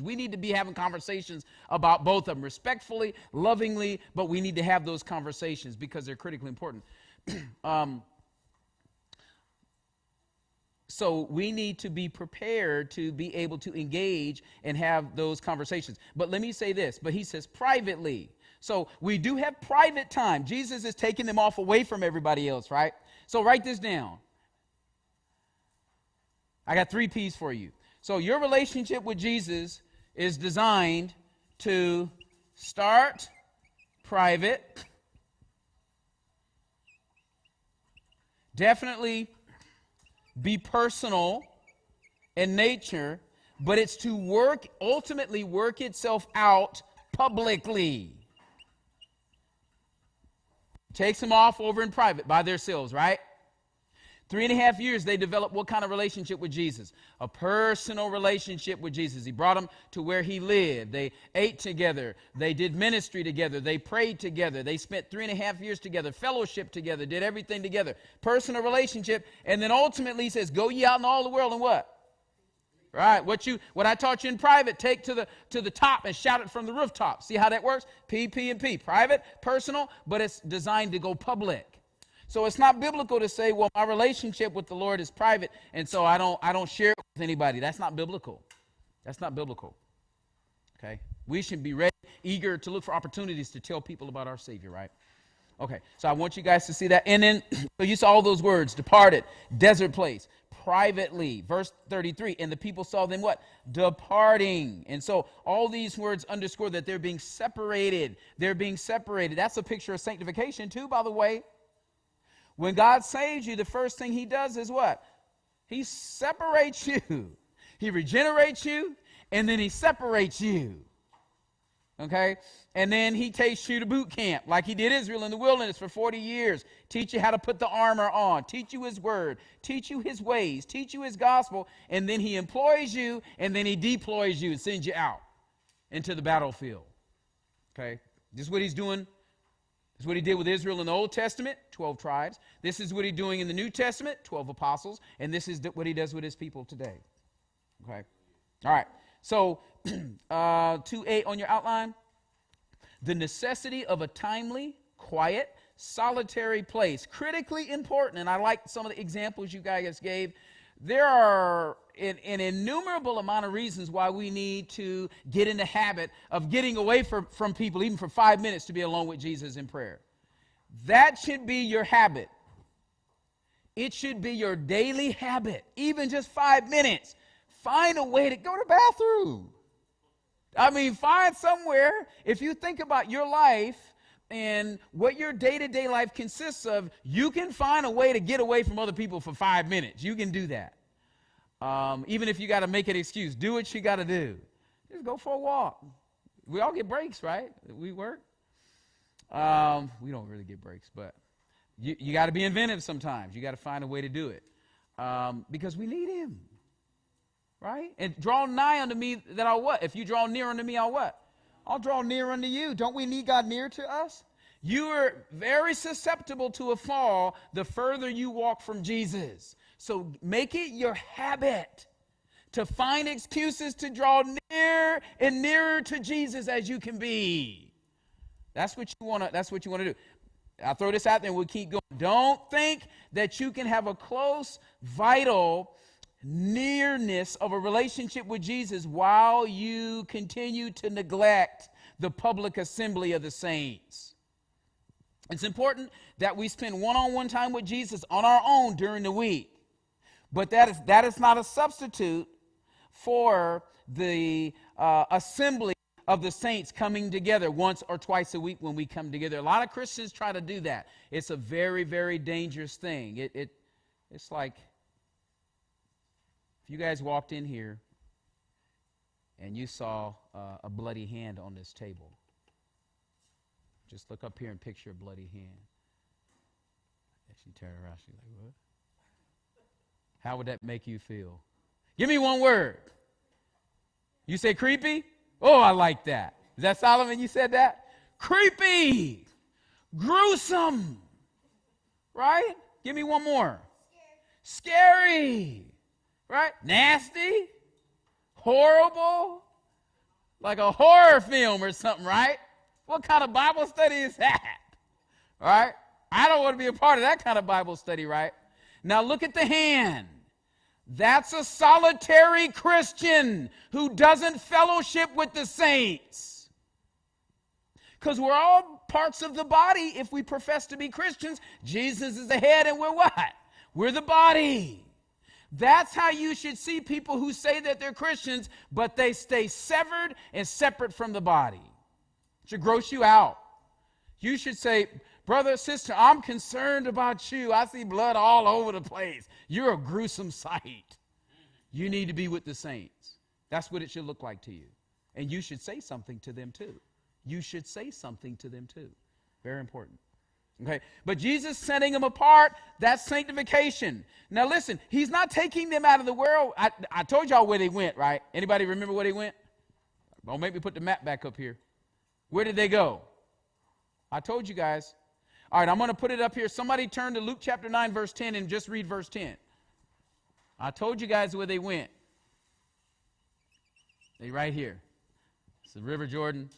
We need to be having conversations about both of them respectfully, lovingly, but we need to have those conversations because they're critically important. So we need to be prepared to be able to engage and have those conversations. But let me say this, but he says privately. So we do have private time. Jesus is taking them off away from everybody else, right? So write this down. I got 3 P's for you. So your relationship with Jesus is designed to start private, definitely be personal in nature, but it's to ultimately work itself out publicly. Takes them off over in private by themselves, right? 3.5 years, they developed what kind of relationship with Jesus? A personal relationship with Jesus. He brought them to where he lived. They ate together. They did ministry together. They prayed together. They spent 3.5 years together, fellowship together, did everything together. Personal relationship. And then ultimately he says, go ye out in all the world and what? Right. What I taught you in private, take to the top and shout it from the rooftop. See how that works? P, P, and P. Private, personal, but it's designed to go public. So it's not biblical to say, well, my relationship with the Lord is private, and so I don't share it with anybody. That's not biblical. That's not biblical. Okay? We should be ready, eager to look for opportunities to tell people about our Savior, right? Okay, so I want you guys to see that. And then, so you saw all those words, departed, desert place, privately. Verse 33, and the people saw them what? Departing. And so all these words underscore that they're being separated. They're being separated. That's a picture of sanctification too, by the way. When God saves you, the first thing he does is what? He separates you. He regenerates you, and then he separates you. Okay? And then he takes you to boot camp, like he did Israel in the wilderness for 40 years. Teach you how to put the armor on. Teach you his word. Teach you his ways. Teach you his gospel. And then he employs you, and then he deploys you and sends you out into the battlefield. Okay? This is what he's doing. This is what he did with Israel in the Old Testament, 12 tribes. This is what he's doing in the New Testament, 12 apostles. And this is what he does with his people today. Okay? All right. So, 2:8 on your outline. The necessity of a timely, quiet, solitary place. Critically important. And I like some of the examples you guys gave. There are an innumerable amount of reasons why we need to get in the habit of getting away from people, even for 5 minutes, to be alone with Jesus in prayer. That should be your habit. It should be your daily habit, even just 5 minutes. Find a way to go to the bathroom. I mean, find somewhere. If you think about your life and what your day-to-day life consists of, you can find a way to get away from other people for 5 minutes. You can do that. Even if you got to make an excuse, do what you got to do. Just go for a walk. We all get breaks, right? We work. We don't really get breaks, but you got to be inventive sometimes. You got to find a way to do it because we need him, right? And draw nigh unto me that I'll what? If you draw near unto me, I'll what? I'll draw near unto you. Don't we need God near to us? You are very susceptible to a fall the further you walk from Jesus. So make it your habit to find excuses to draw near and nearer to Jesus as you can be. That's what you want to do. I'll throw this out there and we'll keep going. Don't think that you can have a close, vital nearness of a relationship with Jesus while you continue to neglect the public assembly of the saints. It's important that we spend one-on-one time with Jesus on our own during the week. But that is not a substitute for the assembly of the saints coming together once or twice a week when we come together. A lot of Christians try to do that. It's a very, very dangerous thing. It's like if you guys walked in here and you saw a bloody hand on this table. Just look up here and picture a bloody hand. And she turned around, she's like, what? How would that make you feel? Give me one word. You say creepy? Oh, I like that. Is that Solomon you said that? Creepy. Gruesome. Right? Give me one more. Scary. Right? Nasty. Horrible. Like a horror film or something, right? What kind of Bible study is that? All right? I don't want to be a part of that kind of Bible study, right? Now look at the hand. That's a solitary Christian who doesn't fellowship with the saints. Because we're all parts of the body if we profess to be Christians. Jesus is the head and we're what? We're the body. That's how you should see people who say that they're Christians, but they stay severed and separate from the body. It should gross you out. You should say, brother, sister, I'm concerned about you. I see blood all over the place. You're a gruesome sight. You need to be with the saints. That's what it should look like to you. And you should say something to them too. You should say something to them too. Very important. Okay, but Jesus setting them apart, that's sanctification. Now listen, he's not taking them out of the world. I told y'all where they went, right? Anybody remember where they went? Don't make me put the map back up here. Where did they go? I told you guys. All right, I'm going to put it up here. Somebody turn to Luke chapter 9, verse 10, and just read verse 10. I told you guys where they went. They right here. It's the River Jordan.